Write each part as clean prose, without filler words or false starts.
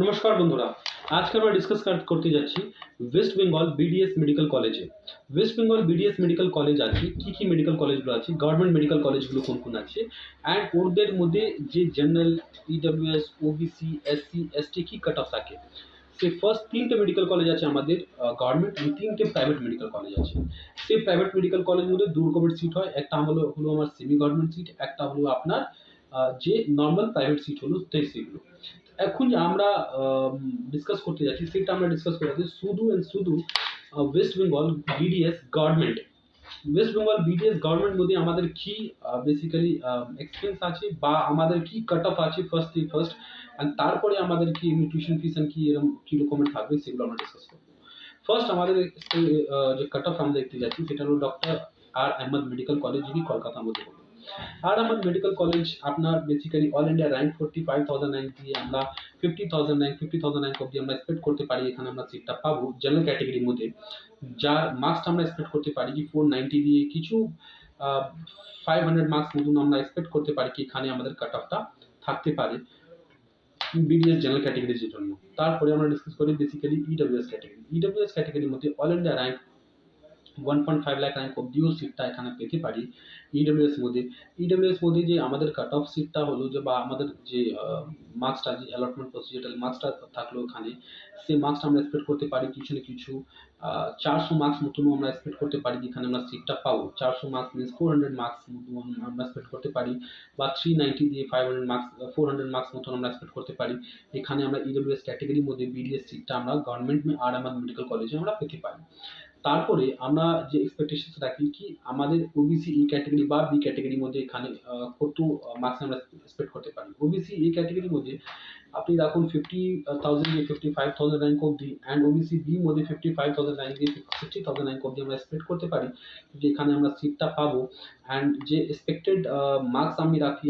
নমস্কার বন্ধুরা, আজকে আমরা ডিসকাস করতে যাচ্ছি ওয়েস্ট বেঙ্গল বিডিএস মেডিকেল কলেজে। West Bengal BDS medical college আছে, কি মেডিকেল কলেজগুলো আছে, গভর্নমেন্ট মেডিকেল কলেজগুলো কোন কোন আছে, অ্যান্ড ওদের মধ্যে যে general, EWS, OBC, SC, ST কি কাট অফ থাকে। সেই ফার্স্ট তিনটে মেডিকেল কলেজ আছে আমাদের গভর্নমেন্ট, এবং তিনটে প্রাইভেট মেডিকেল কলেজ আছে। সেই প্রাইভেট মেডিকেল কলেজের মধ্যে দু রকমের সিট হয়, একটা হলো হলো আমার সেমি গভর্নমেন্ট সিট, একটা হলো আপনার যে নর্মাল প্রাইভেট সিট হলো সেই সিটগুলো। এখন যে আমরা ডিসকাস করতে যাচ্ছি সেটা আমরা ডিসকাস করে যাচ্ছি শুধু এন্ড শুধু West Bengal BDS government. West Bengal BDS government মধ্যে আমাদের কি বেসিক্যালি এক্সপেন্স আছে বা আমাদের কি কাট অফ আছে ফার্স্ট, অ্যান্ড তারপরে আমাদের কি টিউশন ফিস কি এরকম কি রকমের থাকবে সেগুলো আমরা ডিসকাস করবো। ফার্স্ট আমাদের যে কাট অফ আমরা দেখতে যাচ্ছি সেটা হলো ডক্টর আর আহমদ মেডিকেল কলেজ, যিনি কলকাতার মধ্যে হলো। আর আহমদ মেডিকেল কলেজ আপনার বেসিক্যালি অল ইন্ডিয়া র্যাঙ্ক 45,000 দিয়ে আমরা 50,000 অব্দি আমরা এক্সপেক্ট করতে পারি এখানে আমরা সিটটা পাবো জেনারেল ক্যাটেগরির মধ্যে। যার মার্কসটা আমরা এক্সপেক্ট করতে পারি কি 490 দিয়ে কিছু 500 মার্কস মতন আমরা এক্সপেক্ট করতে পারি কি এখানে আমাদের কাট অফটা থাকতে পারে বিডিএস জেনারেল ক্যাটেগরির জন্য। তারপরে আমরা ডিসকাস করি বেসিক্যালি ইডব্লিউএস ক্যাটেগরি। ইডব্লিউএস ক্যাটেগরির মধ্যে all India rank 1.5 lakh rank অব্দিও সিটটা এখানে পেতে পারি ইডব্লিউএস মধ্যে। ইডব্লিউএস মধ্যে যে আমাদের কাট অফ সিটটা হলো যে বা আমাদের যে মার্কসটা, যে অ্যালটমেন্ট প্রসিজারাল মার্কসটা থাকলো ওখানে, সেই মার্কসটা আমরা এক্সপেক্ট করতে পারি কিছু না কিছু 400 মার্কস মতনও আমরা এক্সপেক্ট করতে পারি যেখানে আমরা সিটটা পাবো। 400 মার্কস মিনস 400 মার্কস আমরা এক্সপেক্ট করতে পারি, বা 390 দিয়ে 500 মার্কস 400 মার্কস মতন আমরা এক্সপেক্ট করতে পারি এখানে আমরা ইডব্লিউএস ক্যাটেগরির মধ্যে বিডিএস সিটটা আমরা গভর্নমেন্ট আর আহমদ মেডিকেল কলেজে আমরা পেতে পারি। তারপরে আমরা যে এক্সপেকটেশন রাখি কি আমাদের ওবিসি ই ক্যাটেগরি বা বি ক্যাটেগরির মধ্যে এখানে কত মার্কস আমরা এক্সপেক্ট করতে পারি। ওবিসি ই ক্যাটেগরির মধ্যে আপনি রাখুন 50,000 দিয়ে 55,000 র্যাঙ্ক অব্দি, অ্যান্ড ওবিসি বি মধ্যে 55,000 র্যাঙ্ক দিয়ে 60,000 র্যাঙ্ক অব্দি আমরা এক্সপেক্ট করতে পারি যে এখানে আমরা সিটটা পাবো। অ্যান্ড যে এক্সপেক্টেড মার্কস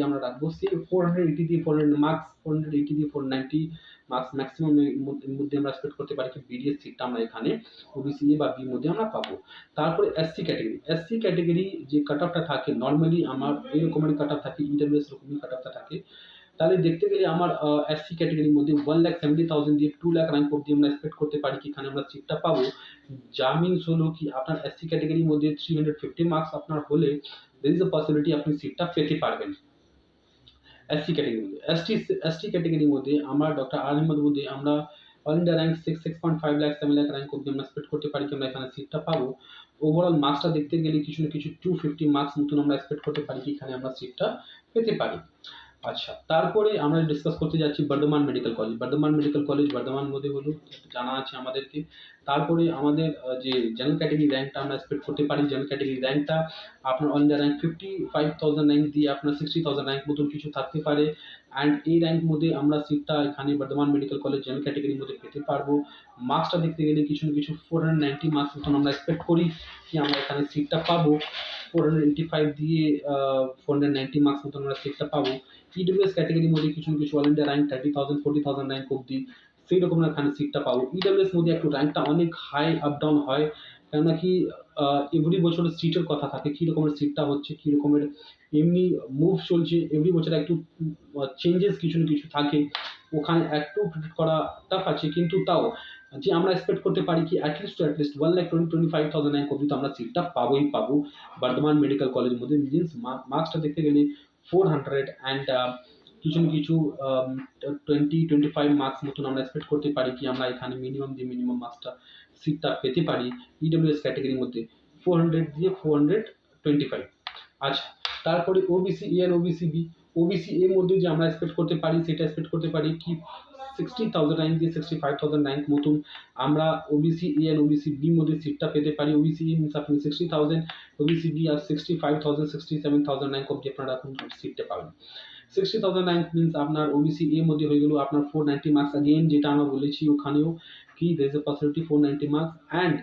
আমরা রাখবো সেই 480 দিয়ে 400 মার্কস, 480 দিয়ে 490 মার্কস ম্যাক্সিমাম মধ্যে আমরা এক্সপেক্ট করতে পারি কি বিডিএস সিটটা আমরা এখানে ওবিসি এ বা বি মধ্যে আমরা পাবো। তারপরে এসসি ক্যাটেগরি যে কাট অফটা থাকে নর্মালি আমার এরকমের কাট অফ থাকে, ইডব্লিউএস এরকমই কাট অফটা থাকে। তাহলে দেখতে গেলে আমার এসসি ক্যাটেগরির মধ্যে 1,70,000 দিয়ে 2 লাখ র্যাঙ্ক অব্দি আমরা এক্সপেক্ট করতে পারি কি এখানে আমরা সিটটা পাবো। যা মিনস হলো কি আপনার এসসি ক্যাটেগরির মধ্যে 350 মার্কস আপনার হলে there is a possibility আপনি সিটটা পেতে পারবেন এসসি ক্যাটেগরির মধ্যে। এসটি ক্যাটেগরির মধ্যে আমরা ডক্টর আর আহমদ মধ্যে আমরা all India rank 6.5 lakh 7 lakh rank অব্দি আমরা এক্সপেক্ট করতে পারি কি আমরা এখানে সিটটা পাবো। ওভারঅল মার্কসটা দেখতে গেলে কিছু না কিছু 250 মার্কস মতন আমরা এক্সপেক্ট করতে পারি কি এখানে আমরা সিটটা পেতে পারি। আচ্ছা, তারপরে আমরা ডিসকাস করতে যাচ্ছি বর্ধমান মেডিকেল কলেজ। বর্ধমান মধ্যে হলো জানা আছে আমাদেরকে। তারপরে আমাদের যে জেনারেল ক্যাটেগরি র্যাঙ্কটা আমরা এক্সপেক্ট করতে পারি, জেনারেল ক্যাটেগরি র্যাঙ্কটা আপনার অল ইন্ডিয়া র্যাঙ্ক 55,000 র্যাঙ্ক দিয়ে আপনার 60,000 র্যাঙ্ক মতন কিছু থাকতে পারে। অ্যান্ড এই র্যাঙ্ক মধ্যে আমরা সিটটা এখানে বর্ধমান মেডিকেল কলেজ জেনারেল ক্যাটেগরির মধ্যে পেতে পারবো। মার্কসটা দেখতে গেলে কিছু না কিছু 490 মার্কস মতন আমরা এক্সপেক্ট করি কি আমরা এখানে সিটটা পাবো। 485 দিয়ে 490 মার্কস মতন আমরা সিটটা পাবো। ইডব্লিউএস ক্যাটেগরির মধ্যে কিছু না কিছু অল ইন্ডিয়া র্যাঙ্ক 30,000 40,000 র্যাঙ্ক অব্দি সেই রকম এখানে সিটটা পাবো। ইডব্লিউএস মধ্যে একটু র্যাঙ্কটা অনেক হাই আপ ডাউন হয়, কেননা কি এভরি বছরের সিটের কথা থাকে, কি রকমের সিটটা হচ্ছে, কি রকমের এমনি মুভ চলছে, এভরি বছর একটু চেঞ্জেস কিছু না কিছু থাকে, ওখানে একটু প্রেডিক্ট করা টাফ আছে। কিন্তু তাও যে আমরা এক্সপেক্ট করতে পারি কি অ্যাটলিস্ট 1,25,000 র্যাঙ্ক অব্দি তো আমরা সিটটা পাবোই পাবো বর্ধমান মেডিকেল কলেজের মধ্যে। মিনস মার্কসটা দেখতে গেলে 400 অ্যান্ড কিছু না কিছু 20-25 মার্কস মতন আমরা এক্সপেক্ট করতে পারি কি আমরা এখানে মিনিমাম মার্কসটা সিটটা পেতে পারি ইডব্লিউএস ক্যাটেগরির মধ্যে 400 দিয়ে 425। আচ্ছা, তারপরে ওবিসি এ আর ওবিসি বি। ওবিসি এর মধ্যে যে আমরা এক্সপেক্ট করতে পারি সেটা এক্সপেক্ট করতে পারি কি 60,000 র্যাঙ্ক দিয়ে 65,000 র্যাঙ্ক মতন আমরা ওবিসি এ আর ওবিসি বি মধ্যে সিটটা পেতে পারি। ওবিসি এ মিনস আপনি 60,000, ওবিসি বি আর 65,000 67,000 র্যাঙ্ক অব্দি আপনারা এখন সিটটা পাবেন। 60,000 র্যাঙ্ক মিনস আপনার ওবিসি এর মধ্যে হয়ে গেল আপনার 490 মার্কস, अगेन যেটা আমরা বলেছি ওখানেও কি there is a possibility 490 marks and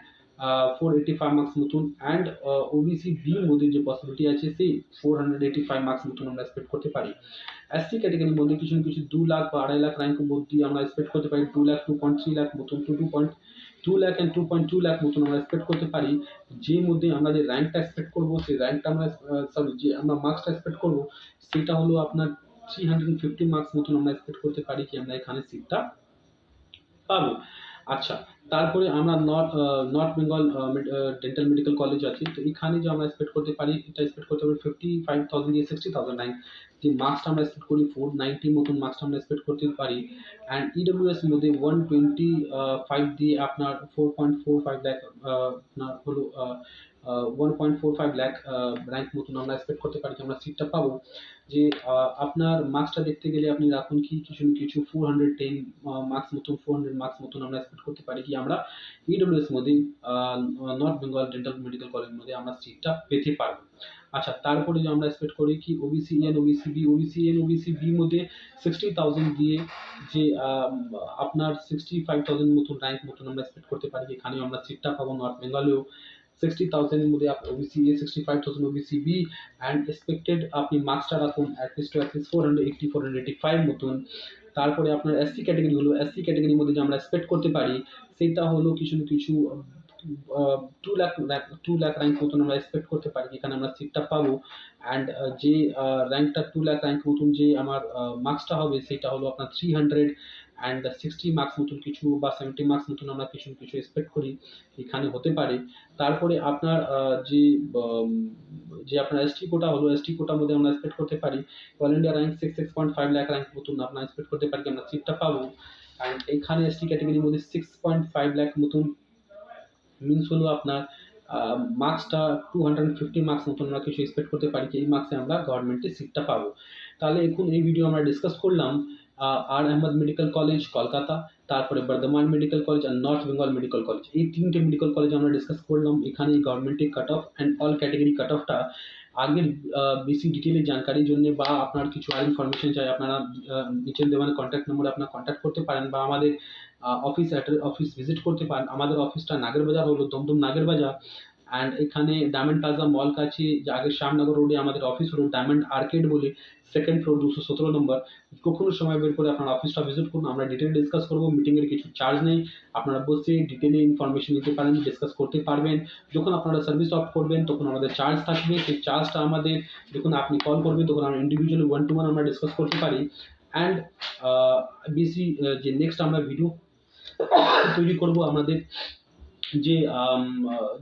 485 marks মতন, অ্যান্ড ওবিসি বি মধ্যে যে পসিবিলিটি আছে সেই 485 মার্কস মতন আমরা এক্সপেক্ট করতে পারি। এসসি ক্যাটেগরির মধ্যে কিছু না কিছু 2 লাখ বা 2.5 লাখ র্যাঙ্ক অব্দি আমরা এক্সপেক্ট করতে পারি। 2 লাখ 2.3 লাখ মতন, 2 লাখ অ্যান্ড 2.2 লাখ মতন আমরা এক্সপেক্ট করতে পারি। যে মধ্যে আমরা যে র্যাঙ্কটা এক্সপেক্ট করবো সেই র্যাঙ্কটা আমরা সরি যে আমরা মার্কসটা এক্সপেক্ট করবো সেটা হলো আপনার 350 মার্কস মতন আমরা এক্সপেক্ট করতে পারি কি আমরা এখানে সিটটা পাবো। আচ্ছা, তারপরে আমরা north Bengal dental medical college আছে। তো এখানে যে আমরা এক্সপেক্ট করতে পারি, এটা এক্সপেক্ট করতে পারি 55,000 দিয়ে 60,000 র্যাঙ্ক। যে মার্কসটা আমরা এক্সপেক্ট করি 490 মতন মার্কসটা আমরা এক্সপেক্ট করতে পারি। অ্যান্ড ইডব্লিউএস মধ্যে 125 দিয়ে আপনার 4.45 লাখ আপনার হলো 1.45 লাখ র্যাঙ্ক মতন আমরা এক্সপেক্ট করতে পারি যে আমরা সিটটা পাবো। যে আপনার মার্কসটা দেখতে গেলে আপনি রাখুন কি কিছু না কিছু 410 মার্কস মতন 400 মার্কস মতন আমরা এক্সপেক্ট করতে পারি কি আমরা ইডব্লিউএস মধ্যে নর্থ বেঙ্গল ডেন্টাল মেডিকেল কলেজের মধ্যে আমরা সিটটা পেতে পারবো। আচ্ছা, তারপরে যে আমরা এক্সপেক্ট করি কি OBC N OBC B, OBC N OBC B মধ্যে 60,000 দিয়ে যে আপনার 65,000 মতন র্যাঙ্ক মতন আমরা এক্সপেক্ট করতে পারি এখানেও আমরা সিটটা পাবো নর্থ বেঙ্গলেও। 60,000 এর মধ্যে OBC A, 65,000 OBC B, and expected আপনি মার্কসটা রাখুন অ্যাটলিস্ট 480 485 মতন। তারপরে আপনার এসসি ক্যাটাগরি হলো, এসসি ক্যাটাগরির মধ্যে যে আমরা এক্সপেক্ট করতে পারি সেটা হলো কিছু না কিছু 2 লাখ র্যাঙ্ক মতন আমরা এক্সপেক্ট করতে পারি এখানে আমরা সিটটা পাবো। অ্যান্ড যে র্যাঙ্কটা 2 লাখ র্যাঙ্ক মতন যে আমার মার্কসটা হবে সেটা হলো আপনার 360 মার্কস মতন কিছু বা 70 মার্কস মতন আমরা কিছু না কিছু এক্সপেক্ট করি এখানে হতে পারে। তারপরে আপনার যে আপনার এসটি কোটা হলো, এসটি কোটার মধ্যে আমরা এক্সপেক্ট করতে পারি all India rank 6.5 lakh rank মতন আমরা এক্সপেক্ট করতে পারি যে আমরা সিটটা পাবো। অ্যান্ড এখানে এসটি ক্যাটাগরির মধ্যে 6.5 লাখ মতন মিনস হলো আপনার মার্কসটা 250 মার্কস মতন আমরা কিছু এক্সপেক্ট করতে পারি যে এই মার্কসে আমরা গভর্নমেন্টে সিটটা পাবো। তাহলে এখন এই ভিডিও আমরা ডিসকাস করলাম আর আহমদ মেডিকেল কলেজ কলকাতা, তারপরে বর্ধমান মেডিকেল কলেজ আর নর্থ বেঙ্গল মেডিকেল কলেজ, এই তিনটে মেডিকেল কলেজ আমরা ডিসকাস করলাম। এখানে গভর্নমেন্টের cut off and all category cut অফটা আগের বেশি ডিটেলে জানকারির জন্য বা আপনার কিছু আর ইনফরমেশন চাই আপনারা নিচের দেওয়ানো কন্ট্যাক্ট নম্বরে আপনারা কন্ট্যাক্ট করতে পারেন বা আমাদের অফিস ভিজিট করতে পারেন। আমাদের অফিসটা নাগেরবাজার হলো, দমদম নাগেরবাজার। অ্যান্ড এখানে ডায়মন্ড প্লাজা মল কাছে যে আগে শ্যামনগর রোডে আমাদের অফিস হলো ডায়মন্ড আর্কেড বলে, সেকেন্ড ফ্লোর 217 নম্বর। কখনো সময় বের করে আপনার অফিসটা ভিজিট করুন, আমরা ডিটেল ডিসকাস করবো। মিটিংয়ের কিছু চার্জ নেই, আপনারা বসে ডিটেলে ইনফরমেশন নিতে পারেন, ডিসকাস করতে পারবেন। যখন আপনারা সার্ভিস অফ করবেন তখন আমাদের চার্জ থাকবে, সেই চার্জটা আমাদের যখন আপনি কল করবেন তখন আমরা ইন্ডিভিজুয়ালি 1 to 1 আমরা ডিসকাস করতে পারি। অ্যান্ড বেশি যে নেক্সট আমরা ভিডিও তৈরি করব আমাদের যে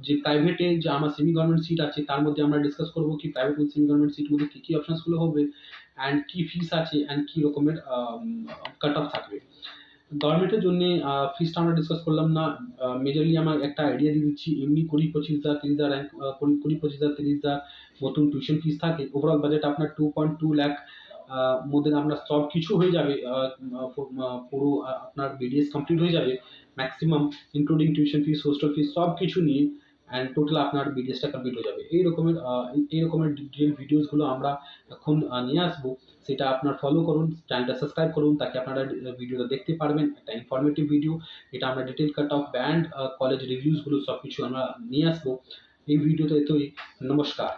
যে প্রাইভেটে যে আমার সেমি গভর্নমেন্ট সিট আছে তার মধ্যে আমরা ডিসকাস করব কি প্রাইভেট এবং সেমি গভর্নমেন্ট সিট মধ্যে কি অপশনসগুলো হবে অ্যান্ড কি ফিস আছে অ্যান্ড কি রকমের কাট অফ থাকবে। গভর্নমেন্টের জন্য ফিসটা আমরা ডিসকাস করলাম না, মেজরলি আমার একটা আইডিয়া দিয়ে দিচ্ছি। এমনি 20-25,000 30,000 র্যাঙ্ক 20-25,000 30,000 মতন টিউশন ফিস থাকে। ওভারঅল বাজেট আপনার 2.2 লাখ মধ্যে আপনার সব কিছু হয়ে যাবে, পুরো আপনার বিডিএস কমপ্লিট হয়ে যাবে maximum, including tuition fees hostel fees সব কিছু নিয়ে। অ্যান্ড টোটাল আপনার বিডিএসটা কমপ্লিট হয়ে যাবে। এই রকমের ডিটেল ভিডিওসগুলো আমরা এখন নিয়ে আসবো, সেটা আপনার ফলো করুন, চ্যানেলটা সাবস্ক্রাইব করুন তাকে আপনারা ভিডিওটা দেখতে পারবেন। একটা ইনফরমেটিভ ভিডিও, এটা আমরা detail cut off and college রিভিউসগুলো সব কিছু আমরা নিয়ে আসবো। এই ভিডিওতে এতই, নমস্কার।